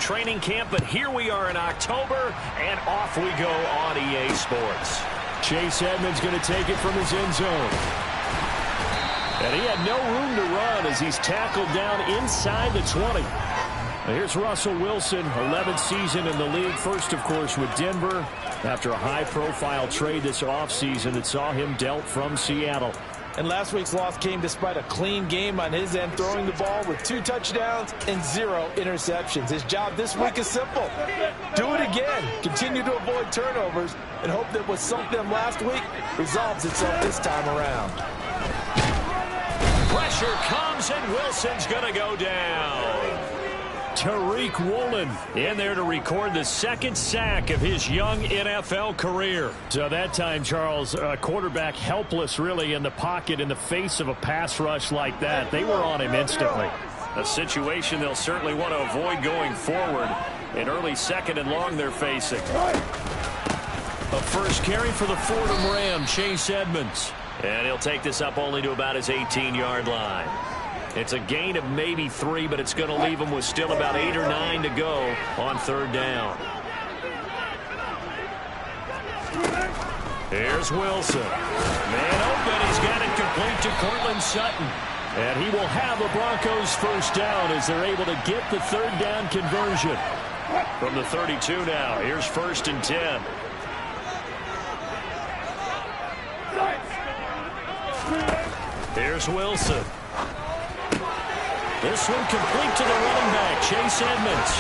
training camp, but here we are in October, and off we go on EA Sports. Chase Edmonds going to take it from his end zone. And he had no room to run as he's tackled down inside the 20. Here's Russell Wilson, 11th season in the league. First, of course, with Denver after a high-profile trade this offseason that saw him dealt from Seattle. And last week's loss came despite a clean game on his end, throwing the ball with 2 touchdowns and 0 interceptions. His job this week is simple. Do it again. Continue to avoid turnovers and hope that what sunk them last week resolves itself this time around. Pressure comes, and Wilson's going to go down. Tariq Woolen in there to record the second sack of his young NFL career. So that time, Charles, quarterback helpless really in the pocket in the face of a pass rush like that. They were on him instantly. A situation they'll certainly want to avoid going forward. An early second and long they're facing. A first carry for the Fordham Ram, Chase Edmonds. And he'll take this up only to about his 18-yard line. It's a gain of maybe 3, but it's going to leave him with still about 8 or 9 to go on third down. Here's Wilson. Man open. He's got it complete to Courtland Sutton. And he will have the Broncos first down as they're able to get the third down conversion. From the 32 now, here's 1st and 10. Here's Wilson. This one complete to the running back, Chase Edmonds.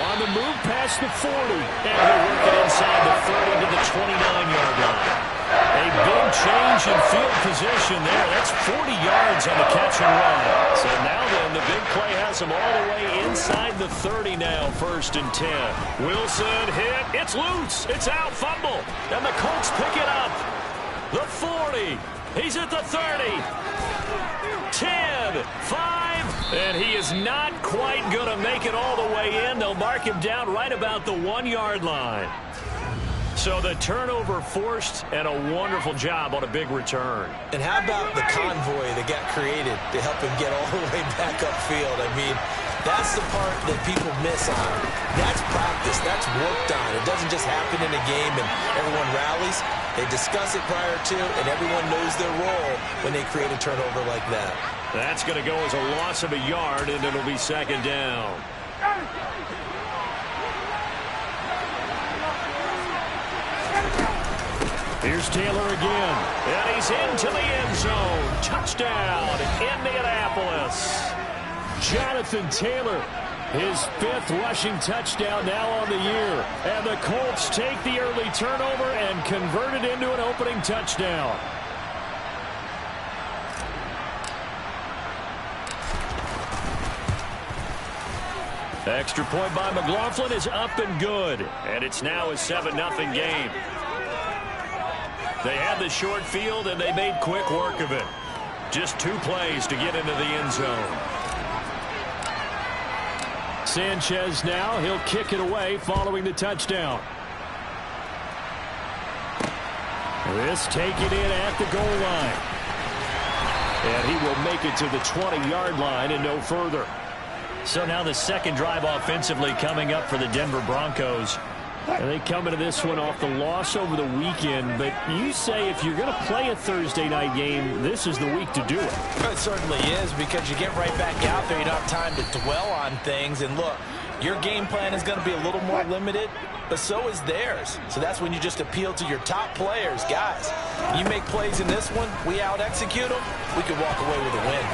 On the move past the 40. And he'll work it inside the 30 to the 29-yard line. A big change in field position there. That's 40 yards on the catch and run. So now then, the big play has him all the way inside the 30 now, 1st and 10. Wilson hit. It's loose. It's out. Fumble. And the Colts pick it up. The 40. He's at the 30. 10, 5, and he is not quite going to make it all the way in. They'll mark him down right about the 1-yard line. So the turnover forced, and a wonderful job on a big return. And how about the convoy that got created to help him get all the way back upfield? I mean, that's the part that people miss on. That's practice. That's worked on. It doesn't just happen in a game and everyone rallies. They discuss it prior to, and everyone knows their role when they create a turnover like that. That's going to go as a loss of a yard, and it'll be 2nd down. Here's Taylor again. And he's into the end zone. Touchdown, Indianapolis. Jonathan Taylor, his 5th rushing touchdown now on the year. And the Colts take the early turnover and convert it into an opening touchdown. Extra point by McLaughlin is up and good. And it's now a 7-0 game. They had the short field, and they made quick work of it. Just 2 plays to get into the end zone. Sanchez now, he'll kick it away following the touchdown. This taken in at the goal line. And he will make it to the 20-yard line and no further. So now the second drive offensively coming up for the Denver Broncos. And they come into this one off the loss over the weekend. But you say if you're going to play a Thursday night game, this is the week to do it. It certainly is, because you get right back out there. You don't have time to dwell on things. And look, your game plan is going to be a little more limited, but so is theirs. So that's when you just appeal to your top players. Guys, you make plays in this one, we out-execute them, we can walk away with a win.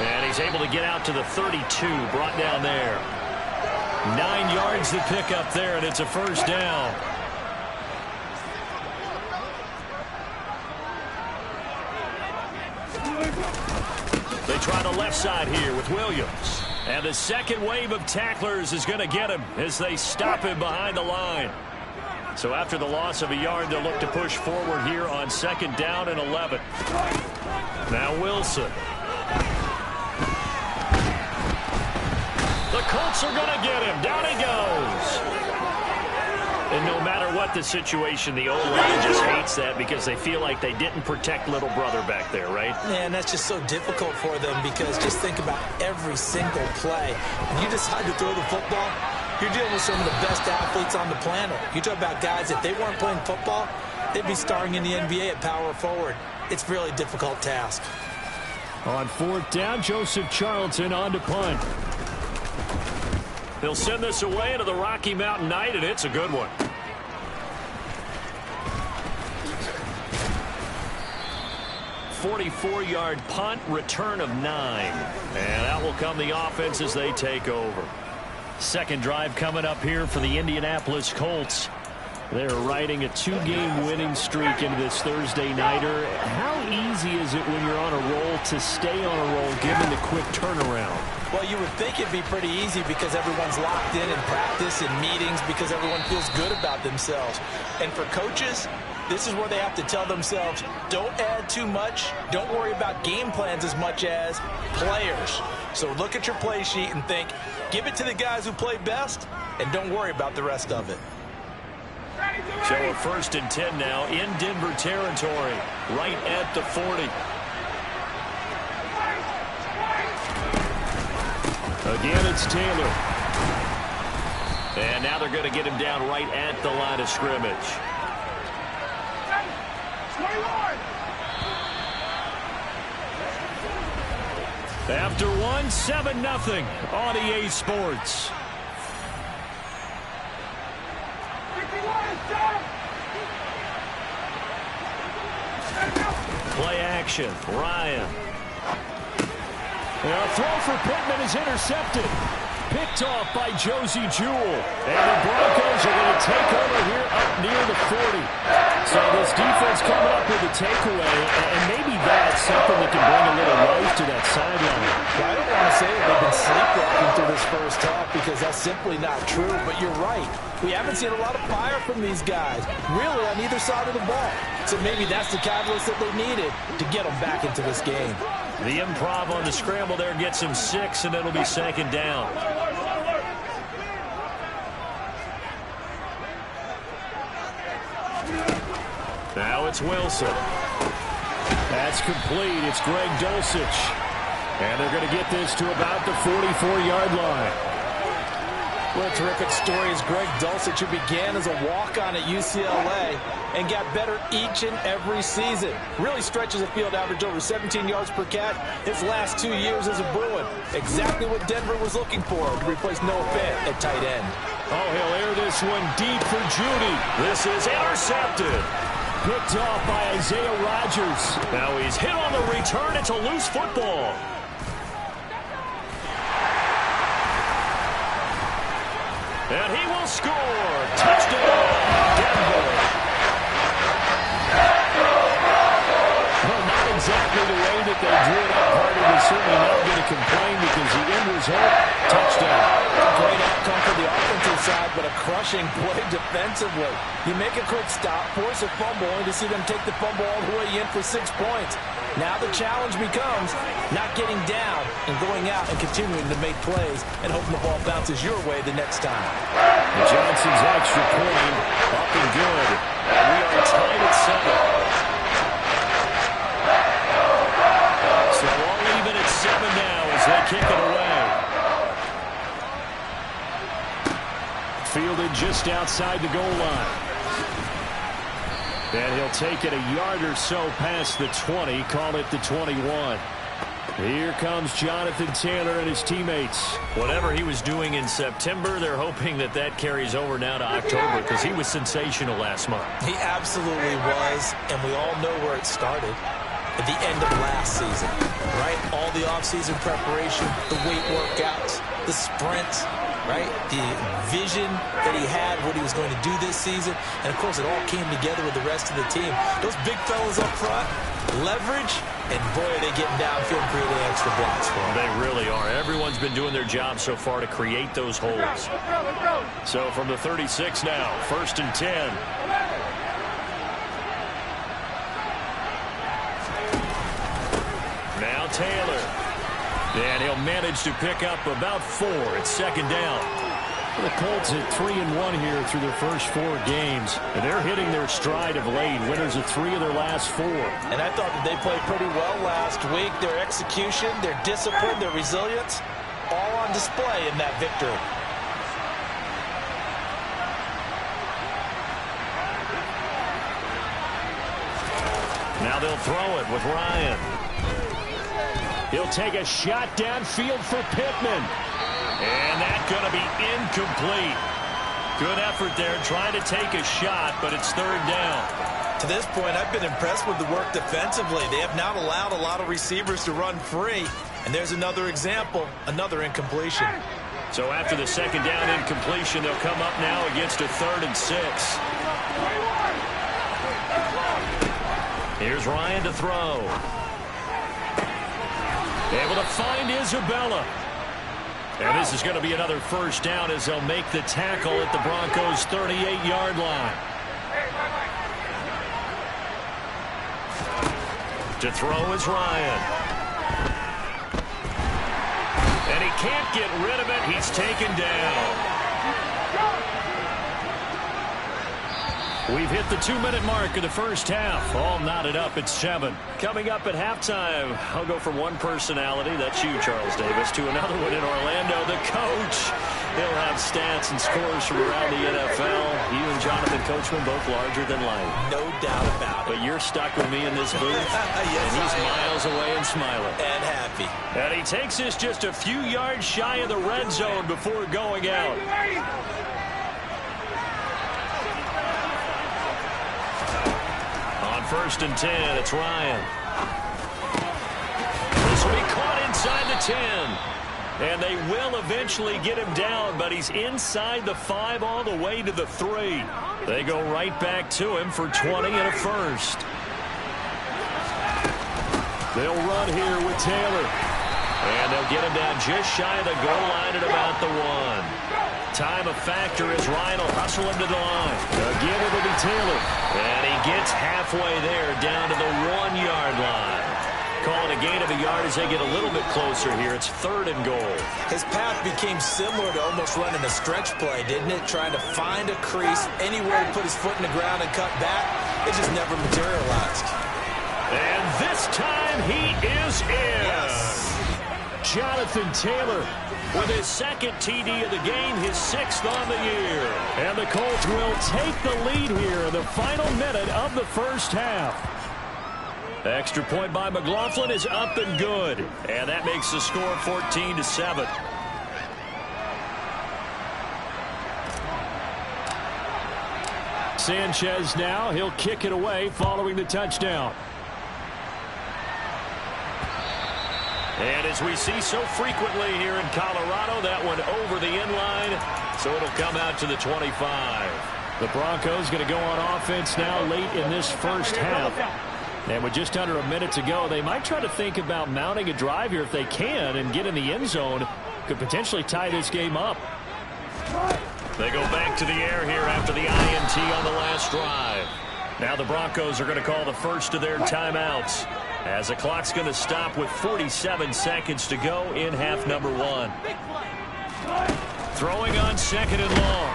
And he's able to get out to the 32, brought down there. 9 yards to pick up there, and it's a first down. They try the left side here with Williams. And the second wave of tacklers is going to get him as they stop him behind the line. So after the loss of a yard, they'll look to push forward here on 2nd down and 11. Now Wilson. The Colts are going to get him. Down he goes. And no matter what the situation, the O-line just hates that because they feel like they didn't protect little brother back there, right? Man, that's just so difficult for them because just think about every single play. When you decide to throw the football, you're dealing with some of the best athletes on the planet. You talk about guys, if they weren't playing football, they'd be starring in the NBA at power forward. It's a really difficult task. On 4th down, Joseph Charlton on to punt. They'll send this away into the Rocky Mountain night, and it's a good one. 44-yard punt, return of 9. And out will come the offense as they take over. Second drive coming up here for the Indianapolis Colts. They're riding a 2-game winning streak into this Thursday nighter. How easy is it when you're on a roll to stay on a roll given the quick turnaround? Well, you would think it'd be pretty easy because everyone's locked in practice and meetings because everyone feels good about themselves. And for coaches, this is where they have to tell themselves, don't add too much. Don't worry about game plans as much as players. So look at your play sheet and think, give it to the guys who play best, and don't worry about the rest of it. So a 1st and 10 now in Denver territory, right at the 40. Again, it's Taylor. And now they're going to get him down right at the line of scrimmage. After one, 7-0 on EA Sports. Play action. Ryan. A throw for Pittman is intercepted. Picked off by Josie Jewell. And the Broncos are going to take over here up near the 40. So this defense coming up with a takeaway, and maybe that's something that can bring a little life to that sideline. Well, I don't want to say that they've been sleepwalking through this first half because that's simply not true, but you're right. We haven't seen a lot of fire from these guys, really on either side of the ball. So maybe that's the catalyst that they needed to get them back into this game. The improv on the scramble there gets him 6, and it'll be 2nd down. Now it's Wilson. That's complete. It's Greg Dulcich. And they're going to get this to about the 44-yard line. What a terrific story is Greg Dulcich, who began as a walk-on at UCLA and got better each and every season. Really stretches a field average over 17 yards per catch his last 2 years as a Bruin. Exactly what Denver was looking for to replace Noah Fant at tight end. Oh, he'll air this one deep for Judy. This is intercepted. Picked off by Isaiah Rodgers. Now he's hit on the return. It's a loose football. And he will score. Touchdown, Denver. Well, not exactly the way that they drew it up. Harden is certainly not going to complain because the end result, touchdown. Great outcome for the offensive side, but a crushing play defensively. You make a quick stop, force a fumble, only to see them take the fumble all the way in for 6 points. Now the challenge becomes not getting down and going out and continuing to make plays and hoping the ball bounces your way the next time. Johnson's extra point up and good. And we are tied at 7. So all even at 7 now as they kick it away. Fielded just outside the goal line. And he'll take it a yard or so past the 20, call it the 21. Here comes Jonathan Taylor and his teammates. Whatever he was doing in September, they're hoping that that carries over now to October because he was sensational last month. He absolutely was, and we all know where it started. At the end of last season, right? All the offseason preparation, the weight workouts, the sprints, right? The vision that he had, what he was going to do this season. And, of course, it all came together with the rest of the team. Those big fellas up front, leverage, and, boy, are they getting downfield and creating extra blocks for them. They really are. Everyone's been doing their job so far to create those holes. So from the 36 now, 1st and 10. Now Taylor. And he'll manage to pick up about 4 at 2nd down. The Colts at 3-1 here through their first 4 games. And they're hitting their stride of late. Winners of 3 of their last 4. And I thought that they played pretty well last week. Their execution, their discipline, their resilience, all on display in that victory. Now they'll throw it with Ryan. He'll take a shot downfield for Pittman. And that's going to be incomplete. Good effort there trying to take a shot, but it's 3rd down. To this point, I've been impressed with the work defensively. They have not allowed a lot of receivers to run free. And there's another example, another incompletion. So after the 2nd down incompletion, they'll come up now against a 3rd and 6. Here's Ryan to throw. Able to find Isabella. And this is going to be another 1st down as they'll make the tackle at the Broncos' 38-yard line. To throw is Ryan. And he can't get rid of it. He's taken down. We've hit the 2-minute mark of the first half. All knotted up at 7. Coming up at halftime, I'll go from one personality, that's you, Charles Davis, to another one in Orlando, the coach. He'll have stats and scores from around the NFL. You and Jonathan Coachman both larger than life. No doubt about it. But you're stuck with me in this booth. Yes, and he's miles away and smiling. And happy. And he takes us just a few yards shy of the red zone before going out. On 1st and 10, it's Ryan. This will be caught inside the 10. And they will eventually get him down, but he's inside the 5 all the way to the 3. They go right back to him for 20 and a 1st. They'll run here with Taylor. And they'll get him down just shy of the goal line at about the 1. Time of factor as Ryan will hustle him to the line. Again, it'll be Taylor. And he gets halfway there down to the 1-yard line. Call it a gain of a yard as they get a little bit closer here. It's 3rd and goal. His path became similar to almost running a stretch play, didn't it? Trying to find a crease, anywhere to put his foot in the ground and cut back. It just never materialized. And this time he is in. Yes. Jonathan Taylor with his 2nd TD of the game, his 6th on the year. And the Colts will take the lead here in the final minute of the first half. Extra point by McLaughlin is up and good. And that makes the score 14-7. Sanchez now. He'll kick it away following the touchdown. And as we see so frequently here in Colorado, that one over the end line, so it'll come out to the 25. The Broncos going to go on offense now late in this first half. And with just under a minute to go, they might try to think about mounting a drive here if they can and get in the end zone. Could potentially tie this game up. They go back to the air here after the INT on the last drive. Now the Broncos are going to call the first of their timeouts, as the clock's going to stop with 47 seconds to go in half number 1. Throwing on 2nd and long.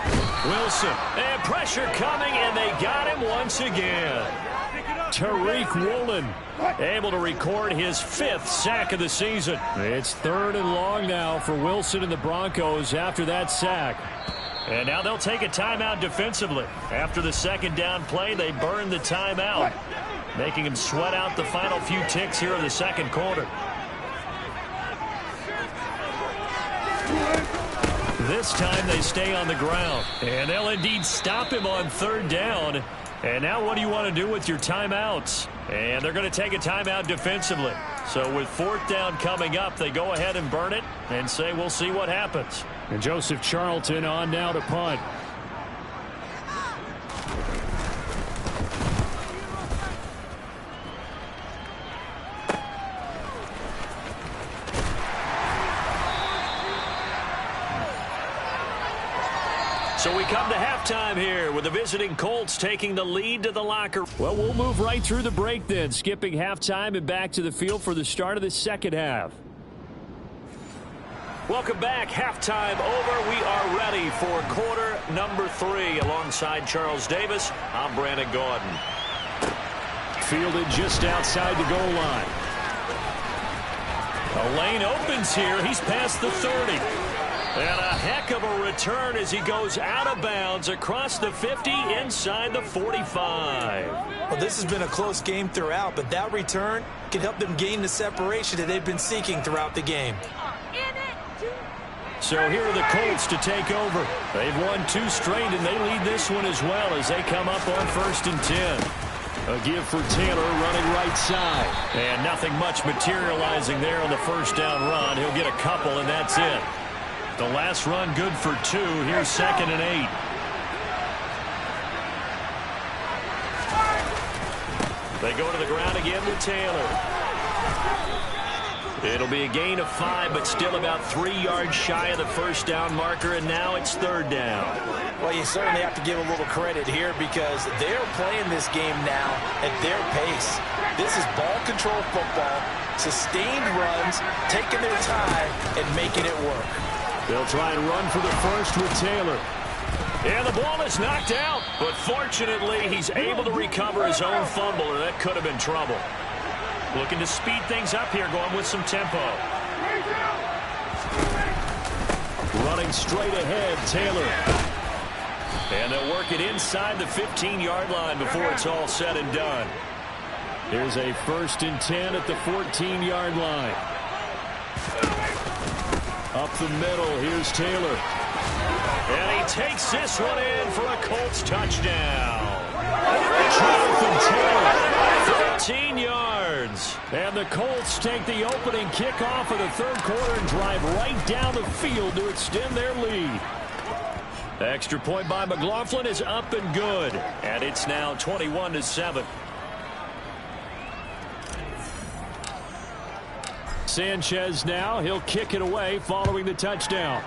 Wilson. And pressure coming, and they got him once again. Tariq Woolen able to record his 5th sack of the season. It's 3rd and long now for Wilson and the Broncos after that sack. And now they'll take a timeout defensively. After the 2nd down play, they burn the timeout, making him sweat out the final few ticks here in the 2nd quarter. This time they stay on the ground, and they'll indeed stop him on 3rd down. And now what do you want to do with your timeouts? And they're going to take a timeout defensively. So with 4th down coming up, they go ahead and burn it and say we'll see what happens. And Joseph Charlton on now to punt. So we come to halftime here with the visiting Colts taking the lead to the locker. Well, we'll move right through the break then, skipping halftime and back to the field for the start of the second half. Welcome back. Halftime over. We are ready for quarter number 3. Alongside Charles Davis, I'm Brandon Gaudin. Fielded just outside the goal line. A lane opens here. He's past the 30. And a heck of a return as he goes out of bounds across the 50 inside the 45. Well, this has been a close game throughout, but that return can help them gain the separation that they've been seeking throughout the game. So here are the Colts to take over. They've won 2 straight, and they lead this one as well as they come up on 1st and 10. A give for Taylor running right side. And nothing much materializing there on the first down run. He'll get a couple, and that's it. The last run good for 2. Here's 2nd and 8. They go to the ground again with Taylor. It'll be a gain of 5, but still about 3 yards shy of the first down marker, and now it's 3rd down. Well, you certainly have to give a little credit here because they're playing this game now at their pace. This is ball control football, sustained runs, taking their time, and making it work. They'll try and run for the first with Taylor. And the ball is knocked out, but fortunately he's able to recover his own fumble, or that could have been trouble. Looking to speed things up here, going with some tempo. Running straight ahead, Taylor. And they'll work it inside the 15-yard line before it's all said and done. Here's a 1st and 10 at the 14-yard line. Up the middle, here's Taylor. And he takes this one in for a Colts touchdown. Jonathan Taylor. 13 yards. And the Colts take the opening kickoff of the 3rd quarter and drive right down the field to extend their lead. Extra point by McLaughlin is up and good. And it's now 21-7. Sanchez now. He'll kick it away following the touchdown.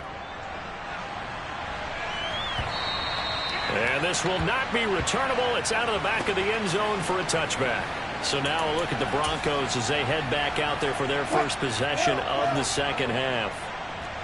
And this will not be returnable. It's out of the back of the end zone for a touchback. So now a look at the Broncos as they head back out there for their first possession of the second half.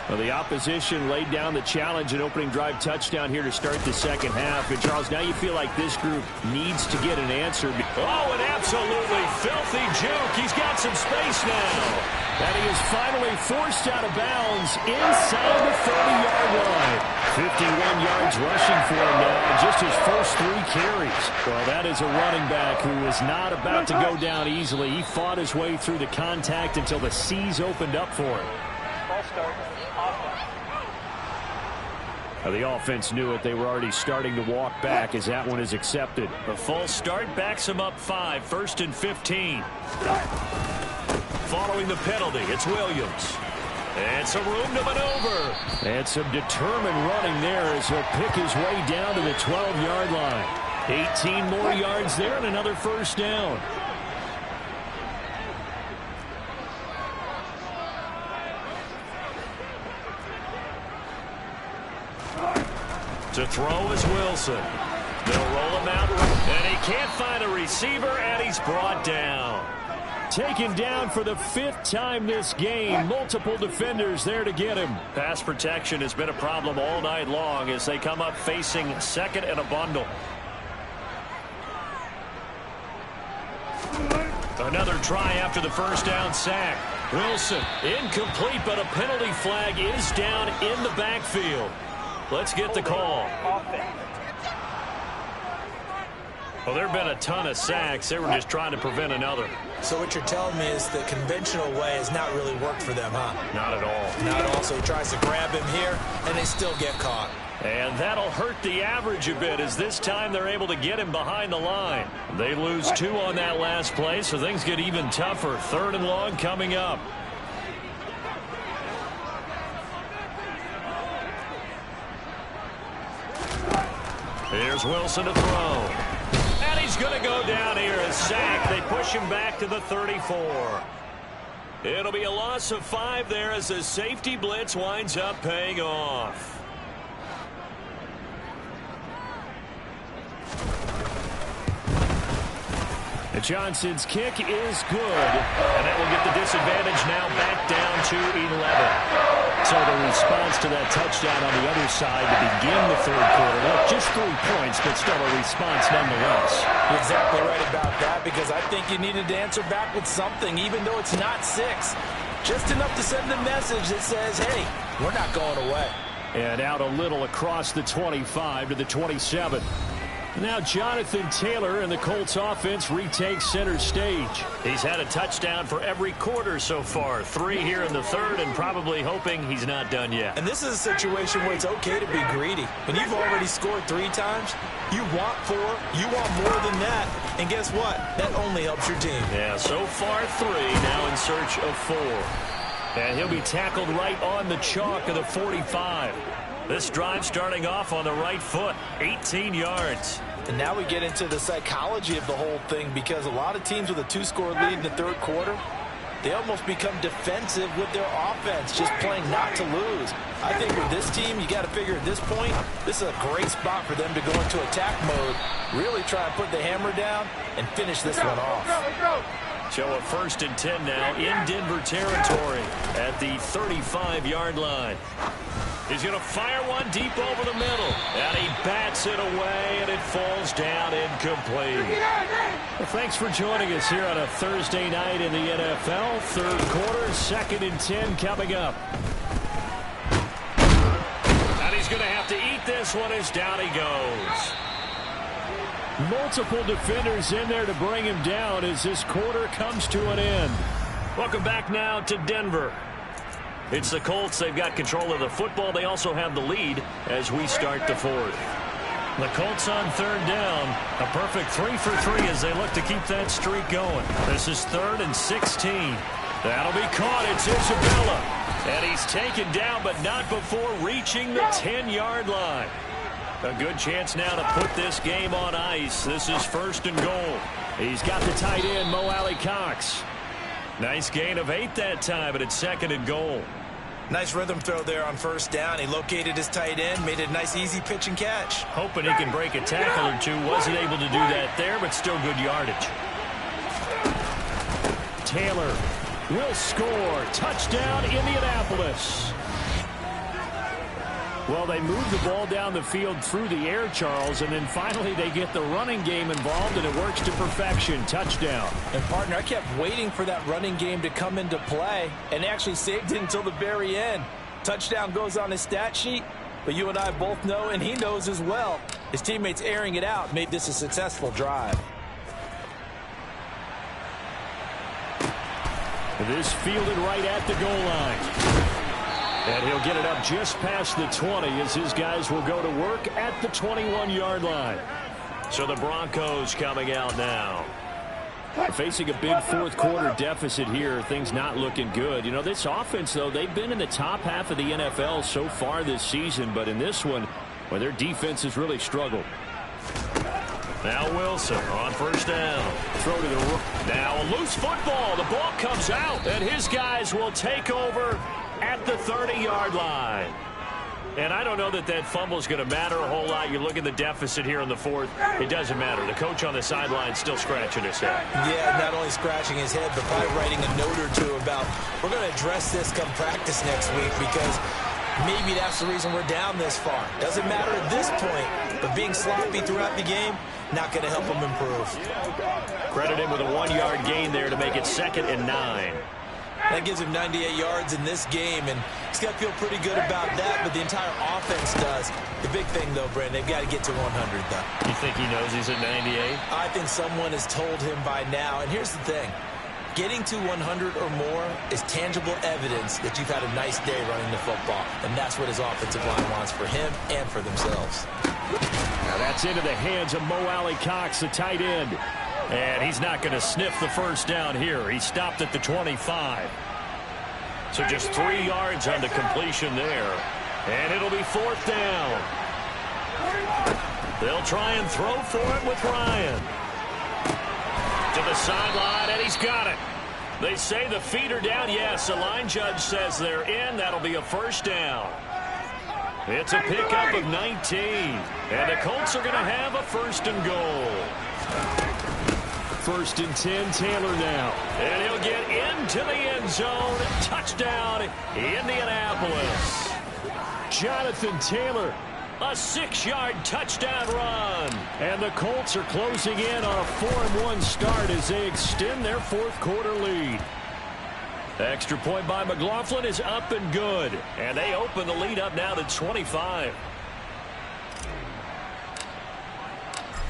Well, the opposition laid down the challenge and opening drive touchdown here to start the second half. And, Charles, now you feel like this group needs to get an answer. Oh, an absolutely filthy juke. He's got some space now. And he is finally forced out of bounds inside the 30-yard line. 51 yards rushing for him now, just his first 3 carries. Well, that is a running back who is not about to go down easily. He fought his way through the contact until the seas opened up for him. The offense knew it. They were already starting to walk back as that one is accepted. A false start backs him up 5, 1st and 15. Following the penalty, it's Williams. And some room to maneuver. And some determined running there as he'll pick his way down to the 12-yard line. 18 more yards there and another first down. To throw is Wilson. They'll roll him out, and he can't find a receiver, and he's brought down. Taken down for the 5th time this game. Multiple defenders there to get him. Pass protection has been a problem all night long as they come up facing 2nd and a bundle. Another try after the first down sack. Wilson incomplete, but a penalty flag is down in the backfield. Let's get the call. Well, there have been a ton of sacks. They were just trying to prevent another. So what you're telling me is the conventional way has not really worked for them, huh? Not at all. Not at all. So he tries to grab him here, and they still get caught. And that'll hurt the average a bit as this time they're able to get him behind the line. They lose 2 on that last play, so things get even tougher. 3rd and long coming up. Here's Wilson to throw. And he's going to go down here. A sack. They push him back to the 34. It'll be a loss of 5 there as the safety blitz winds up paying off. And Johnson's kick is good. And that will get the disadvantage now back down to 11. So the response to that touchdown on the other side to begin the third quarter. Look, just 3 points, but still a response nonetheless. You're exactly right about that, because I think you needed to answer back with something, even though it's not 6. Just enough to send a message that says, hey, we're not going away. And out a little across the 25 to the 27. Now Jonathan Taylor and the Colts offense retake center stage. He's had a touchdown for every quarter so far. 3 here in the third, and probably hoping he's not done yet. And this is a situation where it's okay to be greedy. When you've already scored 3 times, you want 4, you want more than that. And guess what? That only helps your team. Yeah, so far 3, now in search of 4. And he'll be tackled right on the chalk of the 45. This drive starting off on the right foot, 18 yards. And now we get into the psychology of the whole thing, because a lot of teams with a 2-score lead in the third quarter, they almost become defensive with their offense, just playing not to lose. I think with this team, you got to figure at this point, this is a great spot for them to go into attack mode, really try and put the hammer down and finish this one off. So a 1st and 10 now in Denver territory at the 35-yard line. He's going to fire one deep over the middle. And he bats it away, and it falls down incomplete. Well, thanks for joining us here on a Thursday night in the NFL. Third quarter, 2nd and 10 coming up. And he's going to have to eat this one as down he goes. Multiple defenders in there to bring him down as this quarter comes to an end. Welcome back now to Denver. It's the Colts. They've got control of the football. They also have the lead as we start the fourth. The Colts on 3rd down. A perfect 3 for 3 as they look to keep that streak going. This is 3rd and 16. That'll be caught. It's Isabella. And he's taken down, but not before reaching the 10-yard line. A good chance now to put this game on ice. This is 1st and goal. He's got the tight end, Mo Alley-Cox. Nice gain of 8 that time, but it's 2nd and goal. Nice rhythm throw there on 1st down. He located his tight end, made it a nice, easy pitch and catch. Hoping he can break a tackle or 2. Wasn't able to do that there, but still good yardage. Taylor will score. Touchdown, Indianapolis. Well, they move the ball down the field through the air, Charles, and then finally they get the running game involved, and it works to perfection. Touchdown. And, partner, I kept waiting for that running game to come into play and actually saved it until the very end. Touchdown goes on his stat sheet, but you and I both know, and he knows as well, his teammates airing it out made this a successful drive. This fielded right at the goal line. And he'll get it up just past the 20 as his guys will go to work at the 21-yard line. So the Broncos coming out now. Facing a big fourth quarter deficit here. Things not looking good. You know, this offense, though, they've been in the top half of the NFL so far this season. But in this one, well, their defense has really struggled. Now Wilson on 1st down. Throw to the... Now a loose football. The ball comes out, and his guys will take over at the 30-yard line. And I don't know that that fumble is going to matter a whole lot. You look at the deficit here in the fourth. It doesn't matter. The coach on the sideline still scratching his head. Yeah, not only scratching his head, but probably writing a note or 2 about, we're going to address this come practice next week, because maybe that's the reason we're down this far. Doesn't matter at this point, but being sloppy throughout the game, not going to help him improve. Credit him with a 1-yard gain there to make it 2nd and 9. That gives him 98 yards in this game, and he's got to feel pretty good about that, but the entire offense does. The big thing, though, Brandon, they've got to get to 100, though. You think he knows he's at 98? I think someone has told him by now, and here's the thing. Getting to 100 or more is tangible evidence that you've had a nice day running the football, and that's what his offensive line wants for him and for themselves. Now that's into the hands of Mo Alley-Cox, the tight end. And he's not going to sniff the 1st down here. He stopped at the 25. So just 3 yards on the completion there. And it'll be 4th down. They'll try and throw for it with Ryan. To the sideline, and he's got it. They say the feet are down. Yes, the line judge says they're in. That'll be a 1st down. It's a pickup of 19. And the Colts are going to have a 1st and goal. first and 10. Taylor now. And he'll get into the end zone. Touchdown, Indianapolis. Jonathan Taylor. A 6-yard touchdown run. And the Colts are closing in on a 4-1 start as they extend their fourth quarter lead. Extra point by McLaughlin is up and good. And they open the lead up now to 25.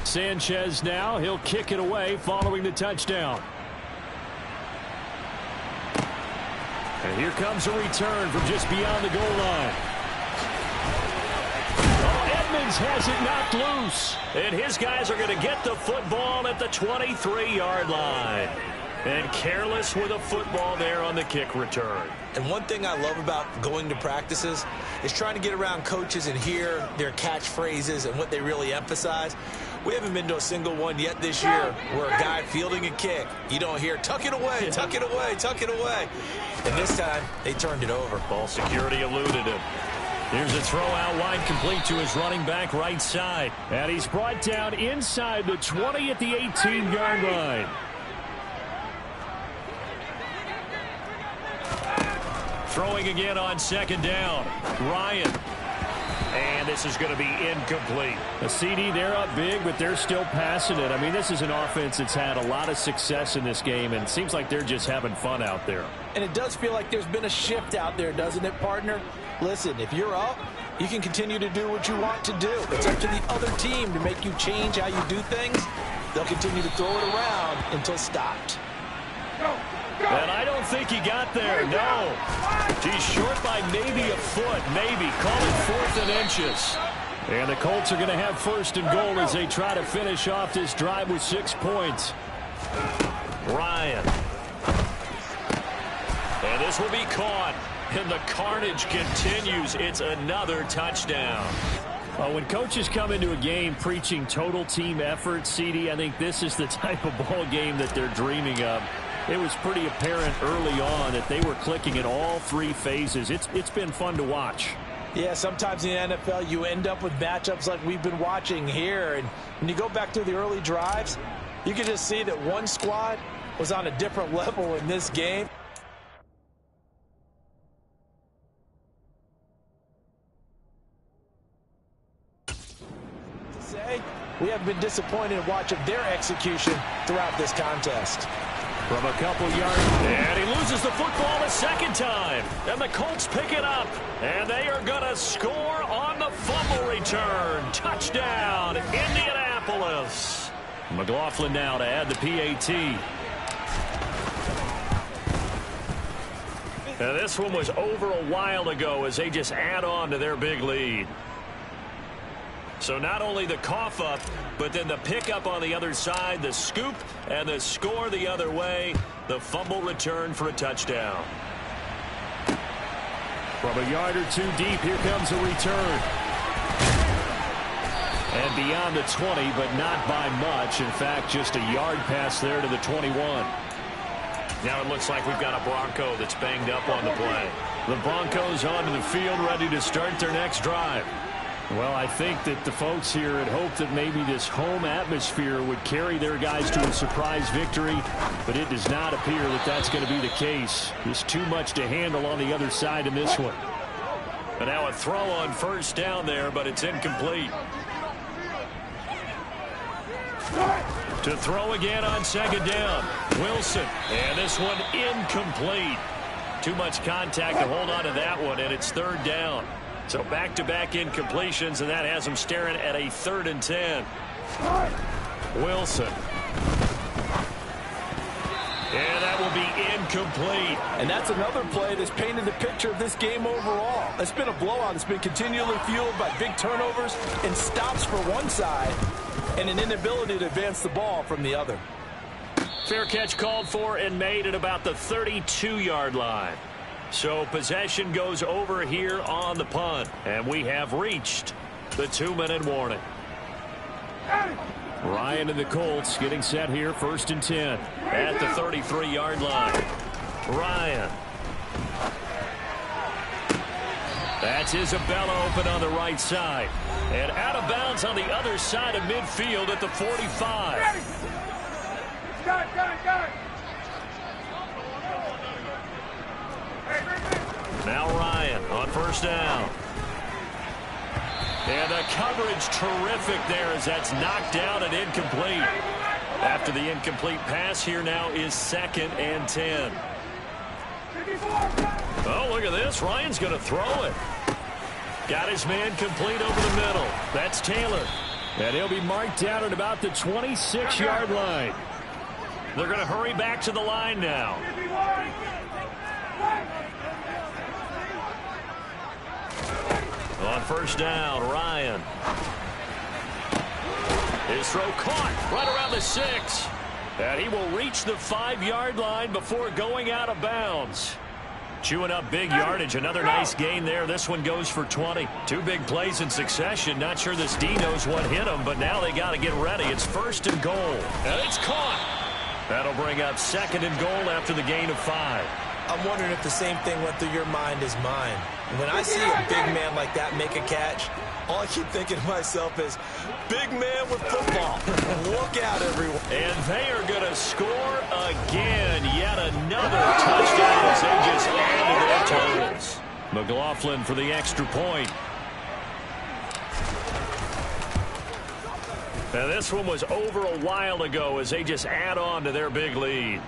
Sanchez now. He'll kick it away following the touchdown. And here comes a return from just beyond the goal line. Edmonds has it knocked loose. And his guys are going to get the football at the 23-yard line. And careless with a football there on the kick return. And one thing I love about going to practices is trying to get around coaches and hear their catchphrases and what they really emphasize. We haven't been to a single one yet this year where a guy fielding a kick, you don't hear, tuck it away, tuck it away, tuck it away. And this time, they turned it over. Ball security eluded him. Here's a throw out wide, complete to his running back right side. And he's brought down inside the 20 at the 18-yard line. Throwing again on second down. Ryan. And this is going to be incomplete. A CD, they're up big, but they're still passing it. I mean, this is an offense that's had a lot of success in this game, and it seems like they're just having fun out there. And it does feel like there's been a shift out there, doesn't it, partner? Listen, if you're up, you can continue to do what you want to do. It's up to the other team to make you change how you do things. They'll continue to throw it around until stopped. And I don't think he got there, no. He's short by maybe a foot, maybe. Call it 4th and inches. And the Colts are going to have first and goal as they try to finish off this drive with 6 points. Ryan. And this will be caught. And the carnage continues. It's another touchdown. Well, when coaches come into a game preaching total team effort, CD, I think this is the type of ball game that they're dreaming of. It was pretty apparent early on that they were clicking in all 3 phases. It's been fun to watch. Yeah, sometimes in the NFL you end up with matchups like we've been watching here. And when you go back to the early drives, you can just see that one squad was on a different level in this game. We have been disappointed in watching their execution throughout this contest. From a couple yards. And he loses the football a second time. And the Colts pick it up. And they are going to score on the fumble return. Touchdown, Indianapolis. McLaughlin now to add the PAT. Now this one was over a while ago as they just add on to their big lead. So not only the cough up, but then the pickup on the other side, the scoop, and the score the other way. The fumble return for a touchdown. From a yard or 2 deep, here comes a return. And beyond the 20, but not by much. In fact, just a yard pass there to the 21. Now it looks like we've got a Bronco that's banged up on the play. The Broncos onto the field, ready to start their next drive. Well, I think that the folks here had hoped that maybe this home atmosphere would carry their guys to a surprise victory, but it does not appear that that's going to be the case. There's too much to handle on the other side in this one. And now a throw on first down there, but it's incomplete. To throw again on second down. Wilson. And this one incomplete. Too much contact to hold on to that one, and it's 3rd down. So back-to-back incompletions, and that has them staring at a 3rd and 10. Wilson. And that will be incomplete. And that's another play that's painted the picture of this game overall. It's been a blowout. It's been continually fueled by big turnovers and stops for one side and an inability to advance the ball from the other. Fair catch called for and made at about the 32-yard line. So possession goes over here on the punt. And we have reached the 2-minute warning. Ryan and the Colts getting set here, 1st and 10. At the 33-yard line. Ryan. That's Isabella open on the right side. And out of bounds on the other side of midfield at the 45. Now Ryan on first down. And the coverage terrific there as that's knocked down and incomplete. After the incomplete pass, here now is 2nd and 10. Oh, look at this. Ryan's going to throw it. Got his man complete over the middle. That's Taylor. And he'll be marked down at about the 26-yard line. They're going to hurry back to the line now. On first down, Ryan. His throw caught right around the 6. And he will reach the 5-yard line before going out of bounds. Chewing up big yardage. Another nice gain there. This one goes for 20. 2 big plays in succession. Not sure this D knows what hit him, but now they got to get ready. It's 1st and goal. And it's caught. That'll bring up 2nd and goal after the gain of 5. I'm wondering if the same thing went through your mind as mine. When I see a big man like that make a catch, all I keep thinking to myself is, big man with football. Look out, everyone. And they are going to score again. Yet another touchdown as they just added their totals. McLaughlin for the extra point. Now this one was over a while ago as they just add on to their big lead.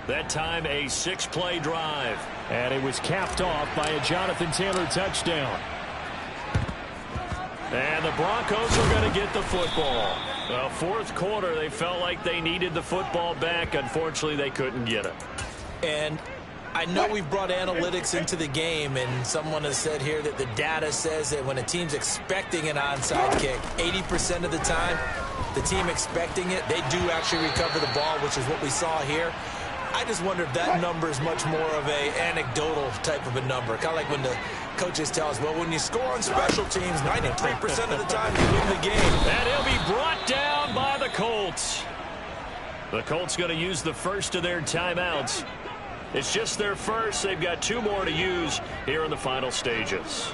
That time a 6-play drive. And it was capped off by a Jonathan Taylor touchdown. And the Broncos are going to get the football. Well, 4th quarter, they felt like they needed the football back. Unfortunately, they couldn't get it. And I know we've brought analytics into the game, and someone has said here that the data says that when a team's expecting an onside kick, 80% of the time, the team expecting it, they do actually recover the ball, which is what we saw here. I just wonder if that number is much more of a anecdotal type of a number. Kind of like when the coaches tell us, well, when you score on special teams, 93% of the time you win the game. And he'll be brought down by the Colts. The Colts going to use the first of their timeouts. It's just their first. They've got 2 more to use here in the final stages.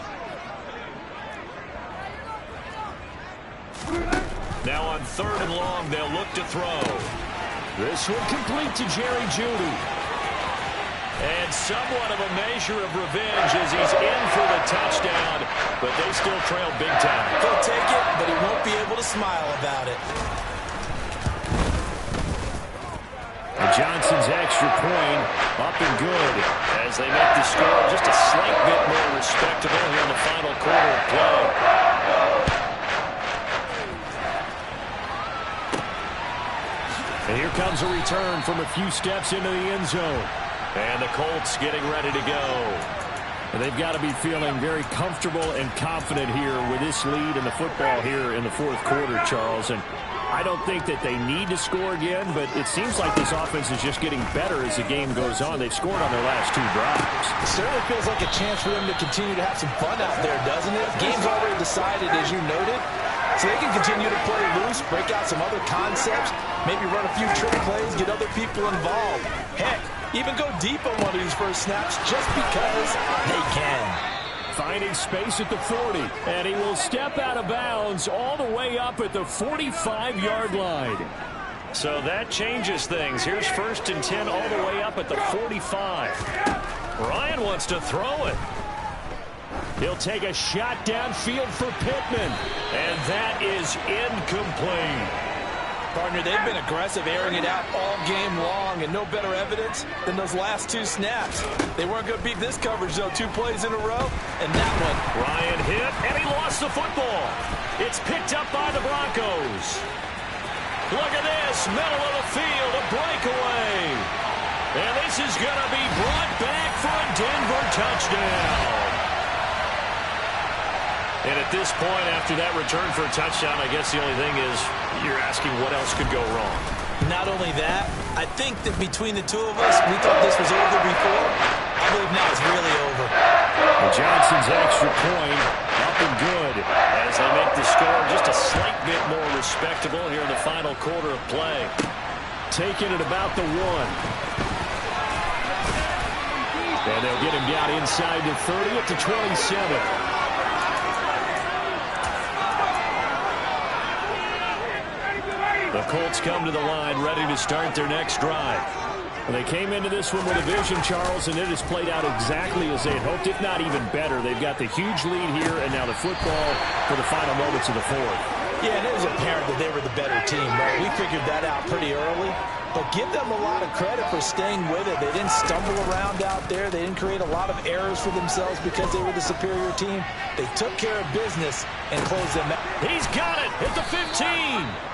Now on 3rd and long, they'll look to throw. This one complete to Jerry Jeudy. And somewhat of a measure of revenge as he's in for the touchdown, but they still trail big time. He'll take it, but he won't be able to smile about it. And Johnson's extra point up and good. As they make the score just a slight bit more respectable here in the final quarter of play. And here comes a return from a few steps into the end zone. And the Colts getting ready to go. And they've got to be feeling very comfortable and confident here with this lead in the football here in the 4th quarter, Charles. And I don't think that they need to score again, but it seems like this offense is just getting better as the game goes on. They've scored on their last 2 drives. It certainly feels like a chance for them to continue to have some fun out there, doesn't it? Game's already decided, as you noted. So they can continue to play loose, break out some other concepts, maybe run a few trick plays, get other people involved. Heck, even go deep on one of these first snaps just because they can. Finding space at the 40, and he will step out of bounds all the way up at the 45-yard line. So that changes things. Here's 1st and 10 all the way up at the 45. Ryan wants to throw it. He'll take a shot downfield for Pittman. And that is incomplete. Partner, they've been aggressive, airing it out all game long, and no better evidence than those last 2 snaps. They weren't going to beat this coverage, though. 2 plays in a row, and that one. Ryan hit, and he lost the football. It's picked up by the Broncos. Look at this, middle of the field, a breakaway. And this is going to be brought back for a Denver touchdown. And at this point, after that return for a touchdown, I guess the only thing is you're asking what else could go wrong. Not only that, I think that between the 2 of us, we thought this was over before. I believe now it's really over. And Johnson's extra point up and good. As they make the score just a slight bit more respectable here in the final quarter of play. Taking it about the 1. And they'll get him down inside the 30 at the 27. The Colts come to the line ready to start their next drive. They came into this one with a vision, Charles, and it has played out exactly as they had hoped, if not even better. They've got the huge lead here, and now the football for the final moments of the fourth. Yeah, and it was apparent that they were the better team, right? We figured that out pretty early, but give them a lot of credit for staying with it. They didn't stumble around out there. They didn't create a lot of errors for themselves because they were the superior team. They took care of business and closed them out. He's got it at the 15.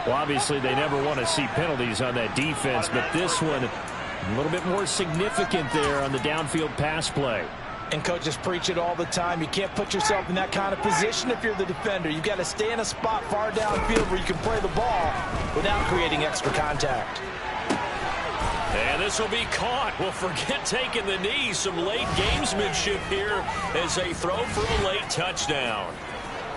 Well, obviously, they never want to see penalties on that defense, but this one a little bit more significant there on the downfield pass play. And coaches preach it all the time. You can't put yourself in that kind of position if you're the defender. You've got to stay in a spot far downfield where you can play the ball without creating extra contact. And this will be caught. Well, forget taking the knee. Some late gamesmanship here as they throw for a late touchdown.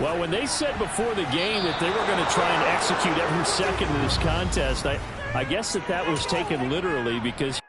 Well, when they said before the game that they were going to try and execute every second of this contest, I guess that was taken literally because